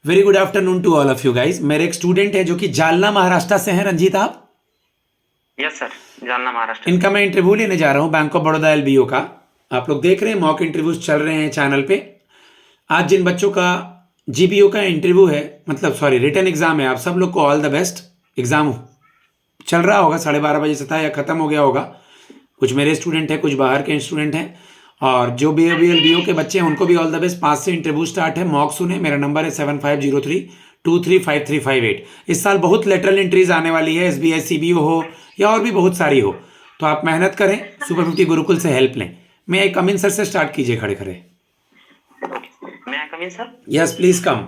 Very good afternoon to all of you guys. मेरे एक student है जो कि जालना महाराष्ट्र से हैं। रंजीत आप? यस सर, जालना महाराष्ट्र इनका से। मैं इंटरव्यू लेने जा रहा हूँ बैंक ऑफ बड़ौदा एलबीओ का। आप लोग देख रहे हैं मॉक इंटरव्यूज चल रहे हैं चैनल पे। आज जिन बच्चों का जीपीओ का इंटरव्यू है, मतलब सॉरी रिटर्न एग्जाम है, आप सब लोग को ऑल द बेस्ट। एग्जाम चल रहा होगा, 12:30 बजे से था या ख़त्म हो गया होगा। कुछ मेरे स्टूडेंट हैं, कुछ बाहर के स्टूडेंट हैं, और जो B B L B O के बच्चे हैं उनको भी ऑल द बेस्ट। 5 से इंटरव्यू स्टार्ट है। मॉक सुने, मेरा नंबर है 7503235358। इस साल बहुत लेटरल एंट्रीज आने वाली है, एसबीआई सीबीओ हो या और भी बहुत सारी हो, तो आप मेहनत करें, सुपर 50 गुरुकुल से हेल्प लें। मैं एक कमिन सर से स्टार्ट कीजिए खड़े खड़े। May I come in sir? Yes please come.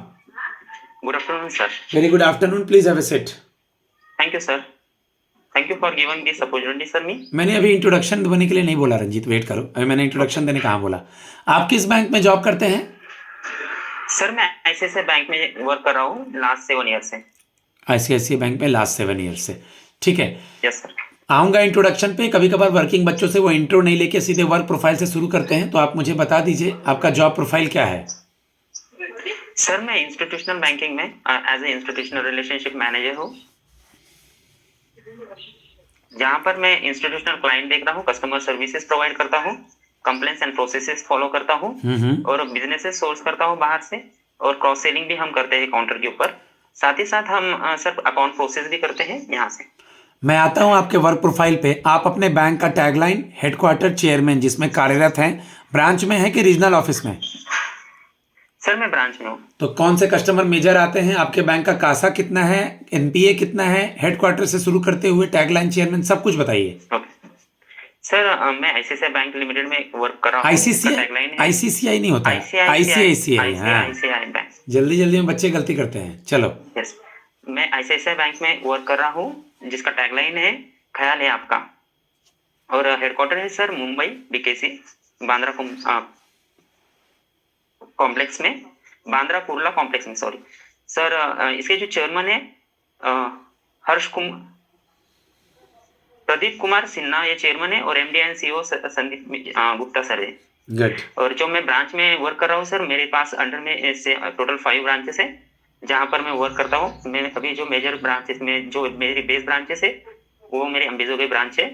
Good afternoon sir. Very good afternoon, please have a seat. Thank you sir. Thank you for giving this opportunity sir me. मैंने अभी introduction देने के लिए नहीं बोला रंजीत, वेट करो, अभी मैंने इंट्रोडक्शन देने कहाँ बोला। आप किस बैंक में जॉब करते हैं? सर मैं आईसीआईसीआई बैंक में वर्क कर रहा हूँ लास्ट 7 ईयर से। आईसीआईसीआई बैंक में लास्ट 7 ईयर से, ठीक है। Yes sir. आऊँगा इंट्रोडक्शन पे। कभी कभार वर्किंग बच्चों से वो इंट्रो नहीं लेके सीधे वर्क प्रोफाइल से शुरू करते हैं, तो आप मुझे बता दीजिए आपका जॉब प्रोफाइल क्या है। सर मैं इंस्टीट्यूशनल बैंकिंग में as a institutional relationship manager हूँ, जहाँ पर मैं इंस्टीट्यूशनल क्लाइंट देख रहा हूँ, कस्टमर सर्विसेज प्रोवाइड करता हूँ, कंप्लेंट्स एंड प्रोसेसेस फॉलो करता हूँ, और बिजनेसेस सोर्स करता हूँ बाहर से, और क्रॉस सेलिंग भी हम करते हैं काउंटर के ऊपर। साथ ही साथ हम सर अकाउंट प्रोसेस भी करते हैं यहाँ से। मैं आता हूँ आपके वर्क प्रोफाइल पे। आप अपने बैंक का टैगलाइन हेडक्वार्टर चेयरमैन जिसमें कार्यरत हैं, ब्रांच में है कि रीजनल ऑफिस में? सर मैं ब्रांच में हूँ। तो कौन से कस्टमर मेजर आते हैं? आपके बैंक का कासा कितना है, एनपीए कितना है, हेडक्वार्टर से शुरू करते हुए टैगलाइन चेयरमैन सब कुछ बताइए। सर मैं आईसीआईसीआई बैंक लिमिटेड में वर्क कर रहा हूँ। आईसीसीआई नहीं होता है, आईसीआईसीआई। हाँ, बैंक। जल्दी जल्दी में बच्चे गलती करते हैं। चलो। यस, मैं आईसीआईसीआई बैंक में वर्क कर रहा हूँ, जिसका टैगलाइन है ख्याल है आपका, और हेडक्वार्टर है sir Mumbai BKC Bandra complex में, बांद्रा कुर्ला कॉम्प्लेक्स में, सॉरी सर। इसके जो चेयरमैन है प्रदीप कुमार सिन्हा, ये चेयरमैन है, और MD and CEO Sandeep Gupta sir है। गुड। और जो मैं ब्रांच में वर्क कर रहा हूँ सर, मेरे पास अंडर में से टोटल 5 ब्रांचेस है जहाँ पर मैं वर्क करता हूँ। मैं अभी जो मेजर ब्रांचेस में जो मेरी बेस ब्रांचेस है वो मेरी अम्बिजोगई ब्रांच है,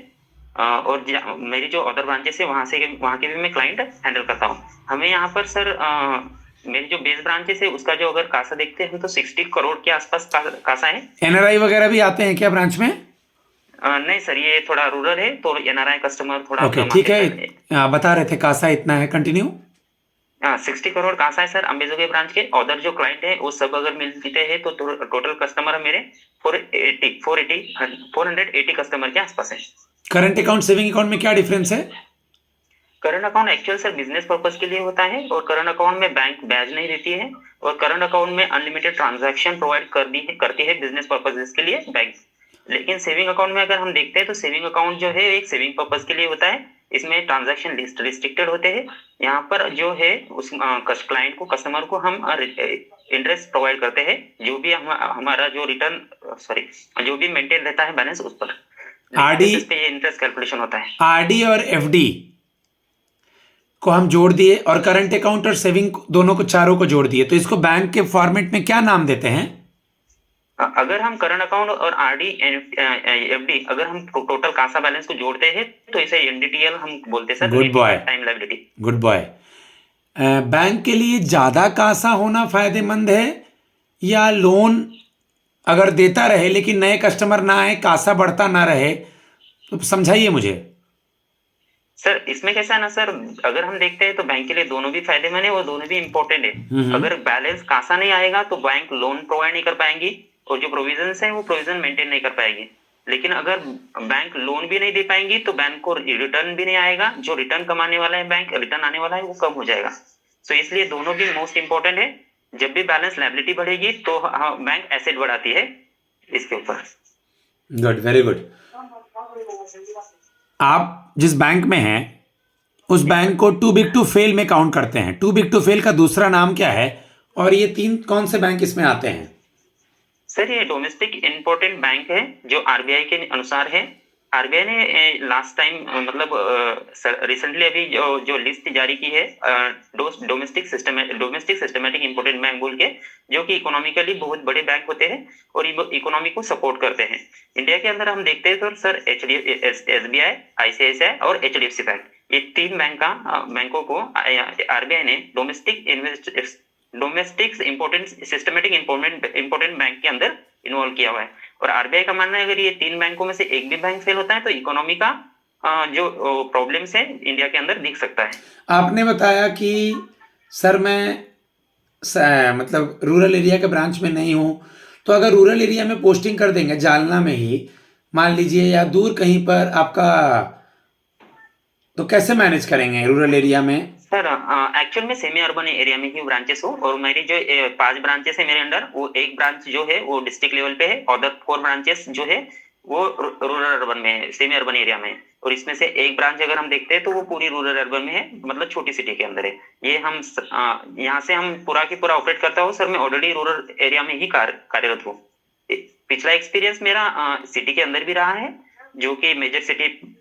और मेरी जो अदर ब्रांचेस है वहाँ के भी मैं क्लाइंट हैंडल करता हूँ। हमें यहाँ पर सर मेरी जो बेस ब्रांचेस है उसका जो अगर कासा देखते हैं तो 60 करोड़ के आसपास कासा है। एनआरआई वगैरह भी आते हैं क्या ब्रांच में? नहीं सर, ये थोड़ा रूरल है तो एनआरआई कस्टमर थोड़ा ओके, ठीक है। बता रहे थे कासा इतना है, कंटिन्यू। 60 करोड़ कासा है सर अम्बिजोगई ब्रांच के। अदर जो क्लाइंट है वो सब अगर मिलते हैं तो टोटल कस्टमर मेरे 480 कस्टमर के आसपास है। करंट अकाउंट सेविंग अकाउंट में क्या डिफरेंस है? Current account actual sir business purpose के लिए होता है, और करंट अकाउंट में बैंक ब्याज नहीं देती है, और करंट अकाउंट में अनलिमिटेड ट्रांजैक्शन प्रोवाइड करती है बिजनेस पर्पजेस के लिए बैंक। लेकिन सेविंग अकाउंट में अगर हम देखते हैं तो सेविंग अकाउंट जो है एक सेविंग पर्पज के लिए होता है, इसमें ट्रांजैक्शन लिस्ट रिस्ट्रिक्टेड होते हैं। यहाँ पर जो है उस क्लाइंट को, कस्टमर को हम इंटरेस्ट प्रोवाइड करते हैं, जो भी हमारा जो रिटर्न जो भी मेंटेन रहता है बैलेंस उस पर आरडी पे ये इंटरेस्ट कैलकुलेशन होता है। आरडी और एफडी को हम जोड़ दिए, और करंट अकाउंट और सेविंग दोनों को, चारों को जोड़ दिए, तो इसको बैंक के फॉर्मेट में क्या नाम देते हैं? अगर हम करंट अकाउंट और आरडी एफडी अगर हम टोटल कासा बैलेंस को जोड़ते हैं तो इसे एनडीटीएल हम बोलते हैं sir. Good boy, time liability. Good boy. Bank के लिए ज्यादा कासा होना फायदेमंद है, या लोन अगर देता रहे लेकिन नए कस्टमर ना आए, कासा बढ़ता ना रहे, तो समझाइए मुझे। सर इसमें कैसा है ना सर, अगर हम देखते हैं तो बैंक के लिए दोनों भी फायदेमंद है और दोनों भी इम्पोर्टेंट है। अगर बैलेंस कासा नहीं आएगा तो बैंक लोन प्रोवाइड नहीं कर पाएंगी, और जो प्रोविजंस है वो प्रोविजन मेंटेन नहीं कर पाएगी। लेकिन अगर बैंक लोन भी नहीं दे पाएंगी तो बैंक को रिटर्न भी नहीं आएगा, जो रिटर्न कमाने वाला है बैंक, रिटर्न आने वाला है वो कम हो जाएगा। सो इसलिए दोनों भी मोस्ट इंपॉर्टेंट है। जब भी बैलेंस लायबिलिटी बढ़ेगी तो बैंक एसेट बढ़ाती है इसके ऊपर। Good, very good. आप जिस बैंक में हैं उस बैंक को टू बिग टू फेल में काउंट करते हैं। टू बिग टू फेल का दूसरा नाम क्या है, और ये 3 कौन से बैंक इसमें आते हैं? सर ये डोमेस्टिक इम्पोर्टेंट बैंक है जो आरबीआई के अनुसार है। आरबीआई ने लास्ट टाइम मतलब रिसेंटली अभी जो लिस्ट जारी की है डोमेस्टिक सिस्टमेटिक इंपॉर्टेंट बैंक बोल के, जो कि इकोनॉमिकली बहुत बड़े बैंक होते हैं और इकोनॉमी को सपोर्ट करते हैं। इंडिया के अंदर हम देखते हैं तो सर एसबीआई, आईसीआईसीआई और एचडीएफसी बैंक, ये तीन बैंकों को आरबीआई ने डोमेस्टिक सिस्टमेटिक इंपॉर्टेंट बैंक के अंदर इन्वॉल्व किया हुआ है। और आरबीआई का मानना है अगर ये तीन बैंकों में से एक भी बैंक फेल होता है तो इकोनॉमी का जो प्रॉब्लम्स है इंडिया के अंदर दिख सकता है। आपने बताया कि सर मैं मतलब रूरल एरिया के ब्रांच में नहीं हूँ, तो अगर रूरल एरिया में पोस्टिंग कर देंगे जालना में ही मान लीजिए या दूर कहीं पर आपका, तो कैसे मैनेज करेंगे रूरल एरिया में? सर एक्चुअल में सेमी अर्बन एरिया में ही ब्रांचेस हो, और मेरी जो 5 ब्रांचेस है मेरे अंडर, वो एक ब्रांच जो है वो डिस्ट्रिक्ट लेवल पे है, अदर 4 ब्रांचेस जो है वो रूरल अर्बन में है, सेमी अर्बन एरिया में है। और इसमें से एक ब्रांच अगर हम देखते हैं तो वो पूरी रूरल अर्बन में है, मतलब छोटी सिटी के अंदर है। ये हम यहाँ से हम पूरा की पूरा ऑपरेट करता हूँ सर। मैं ऑलरेडी रूरल एरिया में ही कार्यरत हूँ। पिछला एक्सपीरियंस मेरा सिटी के अंदर भी रहा है, जो कि मेजर सिटी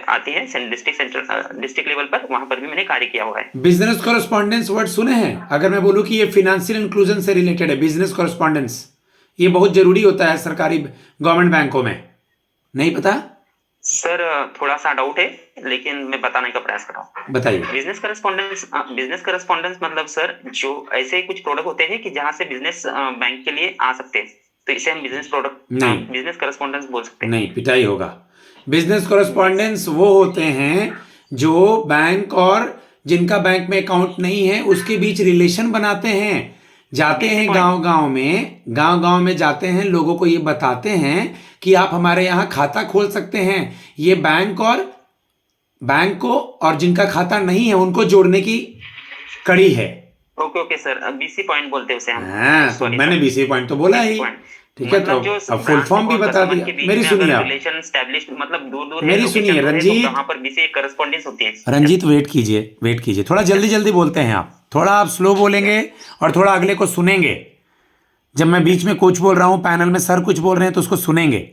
आती है डिस्ट्रिक्ट लेवल पर, वहां पर भी मैंने कार्य किया हुआ है। बिजनेस कॉरेस्पॉन्डेंस वर्ड सुने हैं? अगर मैं बोलूं कि ये फिनेंशियल इंक्लूजन से रिलेटेड है, बिजनेस कॉरेस्पॉन्डेंस, ये बहुत जरूरी होता है सरकारी गवर्नमेंट बैंकों में, नहीं पता? सर थोड़ा सा डाउट है, लेकिन मैं बताने का प्रयास कर रहा हूँ। बताइए। बिजनेस करेस्पॉन्डेंस मतलब सर जो ऐसे कुछ प्रोडक्ट होते हैं कि जहाँ से बिजनेस बैंक के लिए आ सकते हैं, तो इसे हम बिजनेस करेस्पॉन्डेंस बोल सकते हैं। नहीं, पिटाई होगा। बिजनेस कॉरेस्पॉन्डेंस वो होते हैं जो बैंक और जिनका बैंक में अकाउंट नहीं है उसके बीच रिलेशन बनाते हैं, जाते हैं गांव में जाते हैं, लोगों को ये बताते हैं कि आप हमारे यहाँ खाता खोल सकते हैं। ये बैंक को और जिनका खाता नहीं है उनको जोड़ने की कड़ी है। ओके सर, बीसी पॉइंट बोलते हैं उसे हम। हाँ, तो मैंने बीसी पॉइंट तो बोला ही, ठीक है। तो अब फुल फॉर्म भी बता दिया। मेरी सुनिए आप, मतलब दूर मेरी सुनिए रंजीत, वहां पर बीसी करेस्पॉन्डेंस होती है। रंजीत वेट कीजिए, थोड़ा जल्दी बोलते हैं आप, थोड़ा आप स्लो बोलेंगे और थोड़ा अगले को सुनेंगे। जब मैं बीच में कुछ बोल रहा हूँ, पैनल में सर कुछ बोल रहे हैं तो उसको सुनेंगे।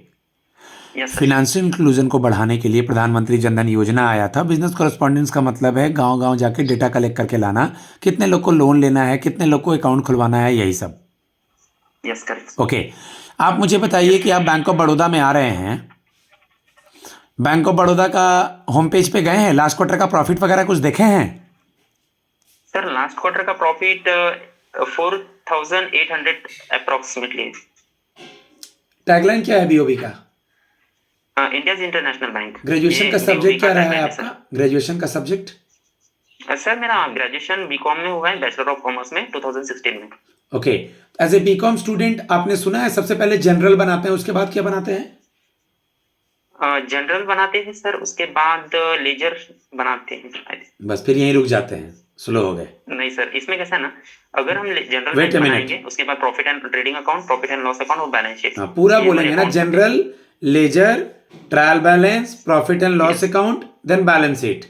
फिनेंशियल इंक्लूजन को बढ़ाने के लिए प्रधानमंत्री जनधन योजना आया था। बिजनेस कॉरेस्पॉन्डेंस का मतलब है गांव जाके डेटा कलेक्ट करके लाना, कितने लोग को लोन लेना है, कितने लोग को अकाउंट खुलवाना है, यही सब। Yes correct. ओके, आप मुझे बताइए कि आप बैंक ऑफ बड़ौदा में आ रहे हैं, बैंक ऑफ बड़ौदा का होम पेज पे गए हैं, लास्ट क्वार्टर का प्रॉफिट वगैरह कुछ देखे हैं? सर लास्ट क्वार्टर का प्रॉफिट 4800 अप्रोक्सीमेटली। टैगलाइन क्या है बीओबी का? India's international bank. ग्रेजुएशन का सब्जेक्ट क्या रहा है आपका? ग्रेजुएशन का सब्जेक्ट? सर मेरा ग्रेजुएशन बीकॉम में हुआ है, बैचलर ऑफ कॉमर्स में 2016 में। Okay, as a BCom student आपने सुना है सबसे पहले जनरल बनाते हैं, उसके बाद क्या बनाते हैं? जनरल बनाते हैं सर, उसके बाद लेजर बनाते हैं। बस फिर यहीं रुक जाते हैं, स्लो हो गए। नहीं सर, इसमें कैसा है ना, अगर हम जनरल बनाएंगे उसके बाद profit and trading account, profit and loss account और बैलेंस शीट। पूरा बोलेंगे ना, journal, ledger, trial balance, profit and loss account, then balance sheet.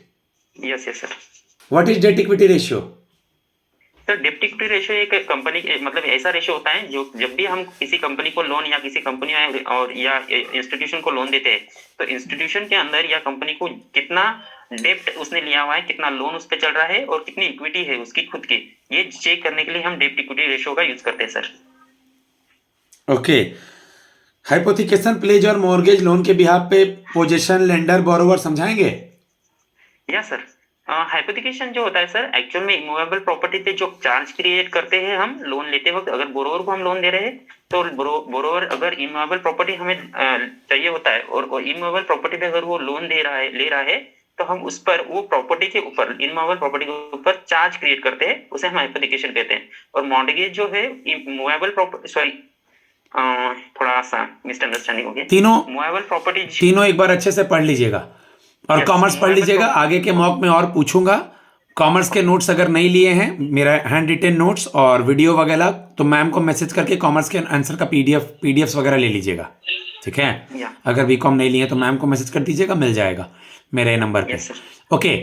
Yes sir. What is debt equity ratio? Sir debt equity ratio एक company मतलब ऐसा ratio होता है जो जब भी हम किसी कंपनी को लोन या किसी कंपनी और या इंस्टीट्यूशन को लोन देते हैं, तो इंस्टीट्यूशन के अंदर या कंपनी को कितना डेप्ट उसने लिया हुआ है, कितना लोन उस पर चल रहा है और कितनी इक्विटी है उसकी खुद की, ये चेक करने के लिए हम डेट इक्विटी रेशियो का यूज करते हैं सर। ओके, हाइपोथिकेशन प्लेज और मॉर्गेज लोन के बिहाफ पे पोजीशन, लेंडर, बोरोवर समझाएंगे? Yes sir. हाइपोथिकेशन जो होता है सर, एक्चुअल में इमूवेबल प्रॉपर्टी पे जो चार्ज क्रिएट करते हैं हम लोन लेते वक्त, अगर बोरोवर को हम लोन दे रहे हैं तो बोरोवर अगर इमूवेबल प्रॉपर्टी हमें चाहिए होता है और इमूवेबल प्रॉपर्टी पे अगर वो लोन ले रहा है तो हम उस पर वो प्रॉपर्टी के ऊपर, इमूवेबल प्रॉपर्टी के ऊपर चार्ज क्रिएट करते हैं, उसे हम हाइपोथिकेशन कहते हैं। और मॉर्गेज जो है मूवेबल प्रॉपर्टी, सॉरी थोड़ा सा मिसअंडरस्टैंडिंग हो गया। मूवेबल प्रॉपर्टी तीनों एक बार अच्छे से पढ़ लीजिएगा और कॉमर्स पढ़ लीजिएगा, आगे के मॉक में और पूछूंगा। कॉमर्स के नोट्स अगर नहीं लिए हैं, मेरा हैंड रिटेन नोट्स और वीडियो वगैरह, तो मैम को मैसेज करके कॉमर्स के आंसर का पीडीएफ वगैरह ले लीजिएगा, ठीक है? अगर बीकॉम नहीं लिए तो मैम को मैसेज कर दीजिएगा, मिल जाएगा मेरे नंबर पे। ओके,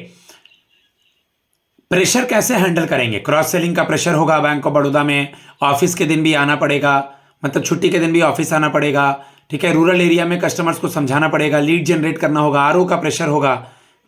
प्रेशर कैसे हैंडल करेंगे? क्रॉस सेलिंग का प्रेशर होगा बैंक ऑफ बड़ौदा में, ऑफिस के दिन भी आना पड़ेगा, मतलब छुट्टी के दिन भी ऑफिस आना पड़ेगा, ठीक है, रूरल एरिया में कस्टमर्स को समझाना पड़ेगा, लीड जनरेट करना होगा, आरओ का प्रेशर होगा,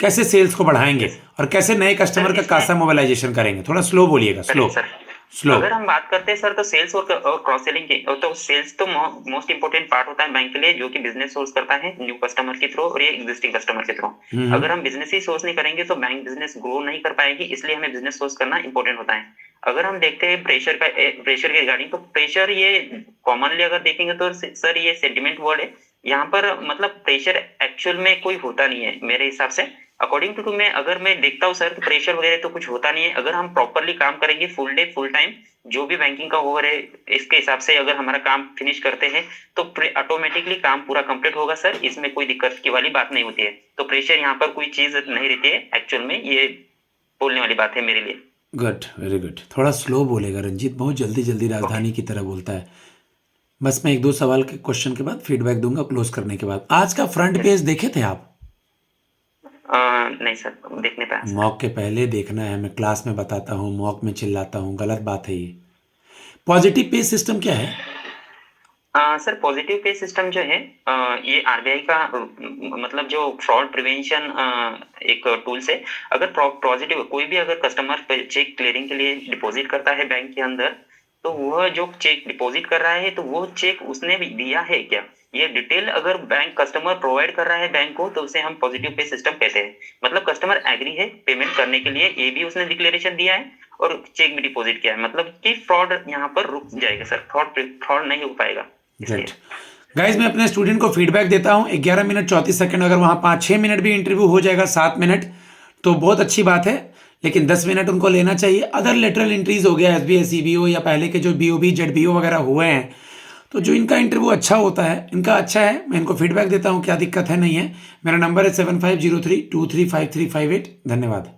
कैसे सेल्स को बढ़ाएंगे और कैसे नए कस्टमर का कासा मोबिलाइजेशन करेंगे। थोड़ा स्लो बोलिएगा, स्लो सर स्लो। अगर हम बात करते हैं सर तो सेल्स और क्रॉस सेलिंग की, तो सेल्स तो मोस्ट इंपोर्टेंट पार्ट होता है बैंक के लिए, जो कि बिजनेस सोर्स करता है न्यू कस्टमर के थ्रू और ये एग्जिस्टिंग कस्टमर के थ्रू। अगर हम बिजनेस ही सोर्स नहीं करेंगे तो बैंक बिजनेस ग्रो नहीं कर पाएगी, इसलिए हमें बिजनेस सोर्स करना इंपॉर्टेंट होता है। अगर हम देखते हैं प्रेशर के रिगार्डिंग, तो प्रेशर ये कॉमनली अगर देखेंगे तो सर ये सेंटिमेंट वर्ड है। यहाँ पर मतलब प्रेशर एक्चुअल में कोई होता नहीं है मेरे हिसाब से। अकॉर्डिंग टू मैं अगर मैं देखता हूँ सर तो प्रेशर वगैरह तो कुछ होता नहीं है। अगर हम प्रॉपरली काम करेंगे फुल डे फुल टाइम, जो भी बैंकिंग का ओवर है इसके हिसाब से अगर हमारा काम फिनिश करते हैं तो ऑटोमेटिकली काम पूरा कंप्लीट होगा सर, इसमें कोई दिक्कत की वाली बात नहीं होती है। तो प्रेशर यहाँ पर कोई चीज नहीं रहती है एक्चुअल में, ये बोलने वाली बात है मेरे लिए। Good, very good. थोड़ा स्लो बोलेगा रंजीत, बहुत जल्दी जल्दी राजधानी की तरह बोलता है। बस मैं एक दो सवाल के क्वेश्चन के बाद फीडबैक दूंगा क्लोज करने के बाद। आज का फ्रंट पेज देखे थे आप? नहीं सर, देखने पाया। मॉक के पहले देखना है, मैं क्लास में बताता हूँ, मॉक में चिल्लाता हूँ, गलत बात है ये। पॉजिटिव पे सिस्टम क्या है? सर पॉजिटिव पे सिस्टम जो है ये आरबीआई का मतलब जो फ्रॉड प्रिवेंशन एक टूल्स है। अगर पॉजिटिव कोई भी अगर कस्टमर चेक क्लियरिंग के लिए डिपॉजिट करता है बैंक के अंदर, तो वह जो चेक डिपॉजिट कर रहा है तो वो चेक उसने भी दिया है क्या, ये डिटेल अगर बैंक कस्टमर प्रोवाइड कर रहा है बैंक को, तो उसे हम पॉजिटिव पे सिस्टम कहते हैं। मतलब कस्टमर एग्री है पेमेंट करने के लिए, ये भी उसने डिक्लेरेशन दिया है और चेक भी डिपॉजिट किया है, मतलब कि फ्रॉड यहाँ पर रुक जाएगा सर, फ्रॉड नहीं हो पाएगा। गुड गाइज, मैं अपने स्टूडेंट को फीडबैक देता हूँ 11 मिनट 34 सेकंड। अगर वहाँ 5-6 मिनट भी इंटरव्यू हो जाएगा, 7 मिनट, तो बहुत अच्छी बात है, लेकिन 10 मिनट उनको लेना चाहिए। अदर लेटरल एंट्रीज हो गया, एसबीआई सीबीओ या पहले के जो बीओबी जेडबीओ वगैरह हुए हैं, तो जो इनका इंटरव्यू अच्छा होता है, इनका अच्छा है, मैं इनको फीडबैक देता हूँ, क्या दिक्कत है नहीं है। मेरा नंबर है 7503235358। धन्यवाद।